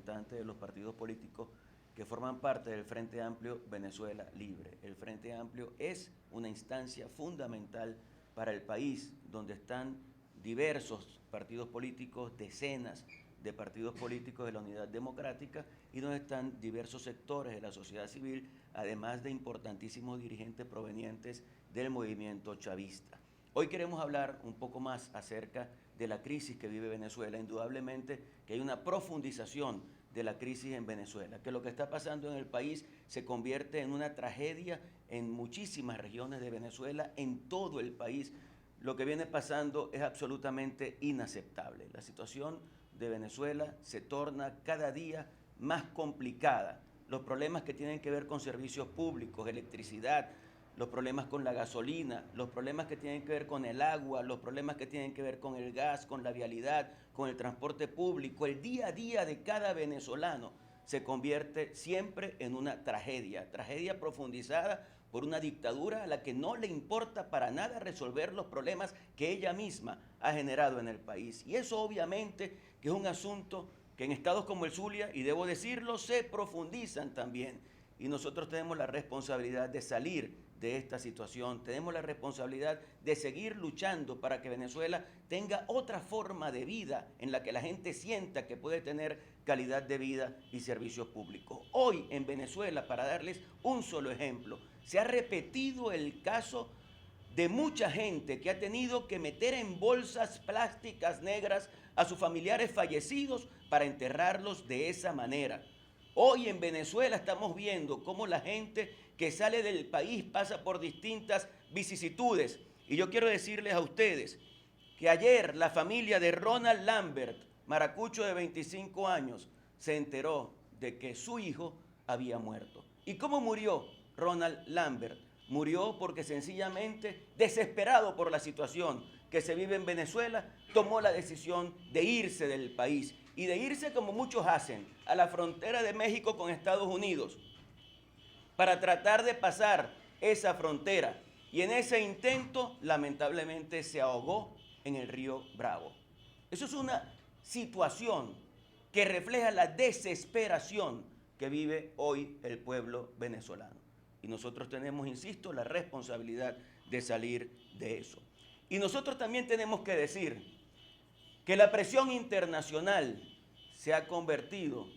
representantes de los partidos políticos que forman parte del Frente Amplio Venezuela Libre. El Frente Amplio es una instancia fundamental para el país, donde están diversos partidos políticos, decenas de partidos políticos de la Unidad Democrática, y donde están diversos sectores de la sociedad civil, además de importantísimos dirigentes provenientes del movimiento chavista. Hoy queremos hablar un poco más acerca de la crisis que vive Venezuela. Indudablemente que hay una profundización de la crisis en Venezuela, que lo que está pasando en el país se convierte en una tragedia en muchísimas regiones de Venezuela, en todo el país. Lo que viene pasando es absolutamente inaceptable. La situación de Venezuela se torna cada día más complicada. Los problemas que tienen que ver con servicios públicos, electricidad, los problemas con la gasolina, los problemas que tienen que ver con el agua, los problemas que tienen que ver con el gas, con la vialidad, con el transporte público, el día a día de cada venezolano se convierte siempre en una tragedia profundizada por una dictadura a la que no le importa para nada resolver los problemas que ella misma ha generado en el país. Y eso obviamente que es un asunto que en estados como el Zulia, y debo decirlo, se profundizan también. Y nosotros tenemos la responsabilidad de salir de esta situación, tenemos la responsabilidad de seguir luchando para que Venezuela tenga otra forma de vida en la que la gente sienta que puede tener calidad de vida y servicios públicos. Hoy en Venezuela, para darles un solo ejemplo, se ha repetido el caso de mucha gente que ha tenido que meter en bolsas plásticas negras a sus familiares fallecidos para enterrarlos de esa manera. Hoy en Venezuela estamos viendo cómo la gente que sale del país pasa por distintas vicisitudes. Y yo quiero decirles a ustedes que ayer la familia de Ronald Lambert, maracucho de 25 años, se enteró de que su hijo había muerto. ¿Y cómo murió Ronald Lambert? Murió porque sencillamente, desesperado por la situación que se vive en Venezuela, tomó la decisión de irse del país. Y de irse, como muchos hacen, a la frontera de México con Estados Unidos, para tratar de pasar esa frontera. Y en ese intento, lamentablemente, se ahogó en el río Bravo. Eso es una situación que refleja la desesperación que vive hoy el pueblo venezolano. Y nosotros tenemos, insisto, la responsabilidad de salir de eso. Y nosotros también tenemos que decir que la presión internacional se ha convertido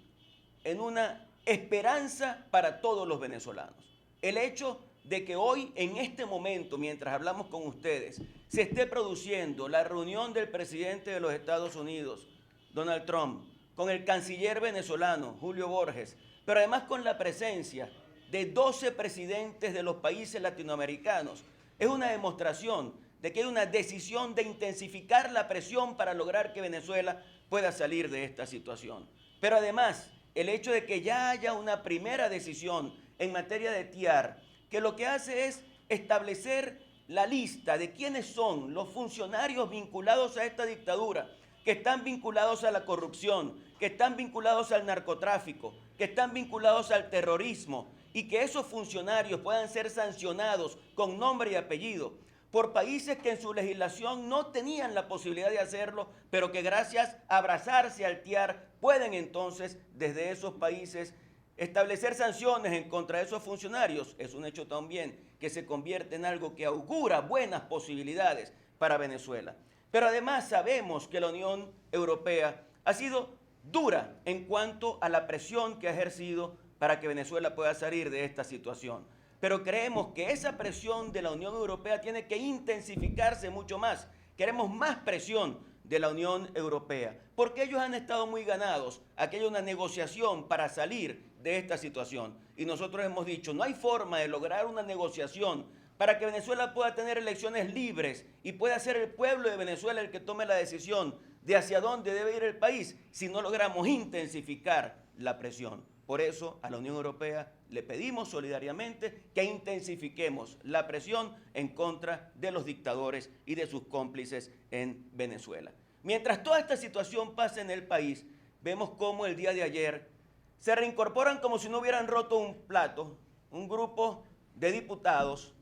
en una esperanza para todos los venezolanos. El hecho de que hoy, en este momento, mientras hablamos con ustedes, se esté produciendo la reunión del presidente de los Estados Unidos, Donald Trump, con el canciller venezolano, Julio Borges, pero además con la presencia de 12 presidentes de los países latinoamericanos, es una demostración de que hay una decisión de intensificar la presión para lograr que Venezuela pueda salir de esta situación. Pero además, el hecho de que ya haya una primera decisión en materia de TIAR, que lo que hace es establecer la lista de quiénes son los funcionarios vinculados a esta dictadura, que están vinculados a la corrupción, que están vinculados al narcotráfico, que están vinculados al terrorismo, y que esos funcionarios puedan ser sancionados con nombre y apellido por países que en su legislación no tenían la posibilidad de hacerlo, pero que gracias a abrazarse al TIAR pueden entonces desde esos países establecer sanciones en contra de esos funcionarios. Es un hecho también que se convierte en algo que augura buenas posibilidades para Venezuela. Pero además sabemos que la Unión Europea ha sido dura en cuanto a la presión que ha ejercido para que Venezuela pueda salir de esta situación. Pero creemos que esa presión de la Unión Europea tiene que intensificarse mucho más. Queremos más presión de la Unión Europea, porque ellos han estado muy ganados a que haya una negociación para salir de esta situación. Y nosotros hemos dicho, no hay forma de lograr una negociación para que Venezuela pueda tener elecciones libres y pueda ser el pueblo de Venezuela el que tome la decisión de hacia dónde debe ir el país si no logramos intensificar la presión. Por eso a la Unión Europea le pedimos solidariamente que intensifiquemos la presión en contra de los dictadores y de sus cómplices en Venezuela. Mientras toda esta situación pasa en el país, vemos cómo el día de ayer se reincorporan como si no hubieran roto un plato, un grupo de diputados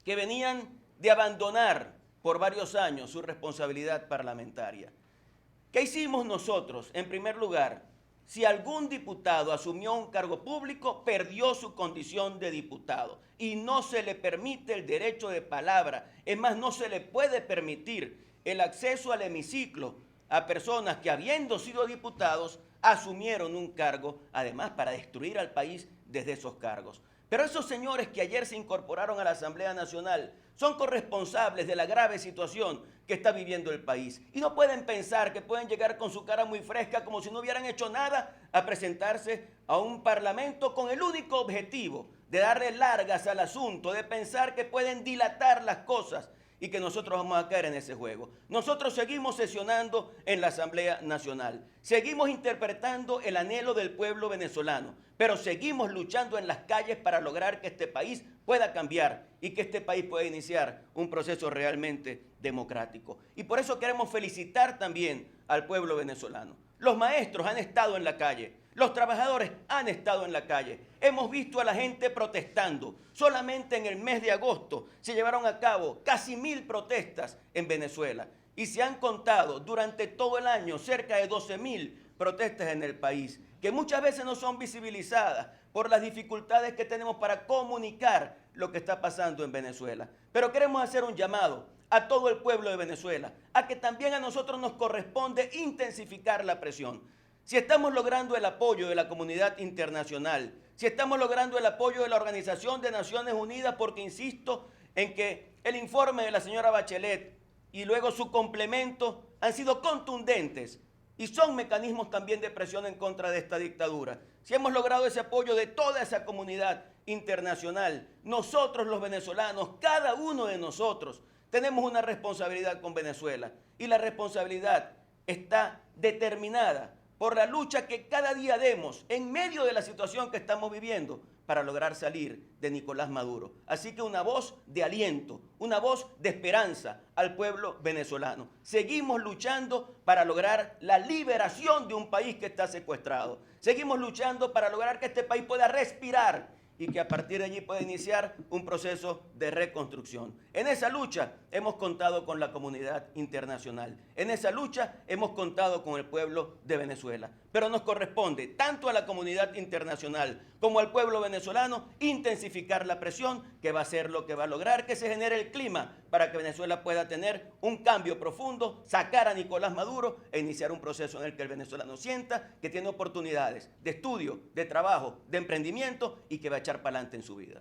que venían de abandonar por varios años su responsabilidad parlamentaria. ¿Qué hicimos nosotros? En primer lugar, si algún diputado asumió un cargo público, perdió su condición de diputado y no se le permite el derecho de palabra. Es más, no se le puede permitir el acceso al hemiciclo a personas que, habiendo sido diputados, asumieron un cargo, además para destruir al país desde esos cargos. Pero esos señores que ayer se incorporaron a la Asamblea Nacional son corresponsables de la grave situación que está viviendo el país. Y no pueden pensar que pueden llegar con su cara muy fresca, como si no hubieran hecho nada, a presentarse a un parlamento con el único objetivo de darle largas al asunto, de pensar que pueden dilatar las cosas y que nosotros vamos a caer en ese juego. Nosotros seguimos sesionando en la Asamblea Nacional, seguimos interpretando el anhelo del pueblo venezolano, pero seguimos luchando en las calles para lograr que este país pueda cambiar y que este país pueda iniciar un proceso realmente democrático. Y por eso queremos felicitar también al pueblo venezolano. Los maestros han estado en la calle, los trabajadores han estado en la calle. Hemos visto a la gente protestando. Solamente en el mes de agosto se llevaron a cabo casi 1000 protestas en Venezuela. Y se han contado durante todo el año cerca de 12.000 protestas en el país, que muchas veces no son visibilizadas por las dificultades que tenemos para comunicar lo que está pasando en Venezuela. Pero queremos hacer un llamado a todo el pueblo de Venezuela, a que también a nosotros nos corresponde intensificar la presión. Si estamos logrando el apoyo de la comunidad internacional, si estamos logrando el apoyo de la Organización de Naciones Unidas, porque insisto en que el informe de la señora Bachelet y luego su complemento han sido contundentes y son mecanismos también de presión en contra de esta dictadura. Si hemos logrado ese apoyo de toda esa comunidad internacional, nosotros los venezolanos, cada uno de nosotros, tenemos una responsabilidad con Venezuela y la responsabilidad está determinada por la lucha que cada día demos en medio de la situación que estamos viviendo para lograr salir de Nicolás Maduro. Así que una voz de aliento, una voz de esperanza al pueblo venezolano. Seguimos luchando para lograr la liberación de un país que está secuestrado. Seguimos luchando para lograr que este país pueda respirar y que a partir de allí pueda iniciar un proceso de reconstrucción. En esa lucha hemos contado con la comunidad internacional. En esa lucha hemos contado con el pueblo de Venezuela. Pero nos corresponde, tanto a la comunidad internacional como al pueblo venezolano, intensificar la presión, que va a ser lo que va a lograr que se genere el clima para que Venezuela pueda tener un cambio profundo, sacar a Nicolás Maduro e iniciar un proceso en el que el venezolano sienta que tiene oportunidades de estudio, de trabajo, de emprendimiento y que va a echar para adelante en su vida.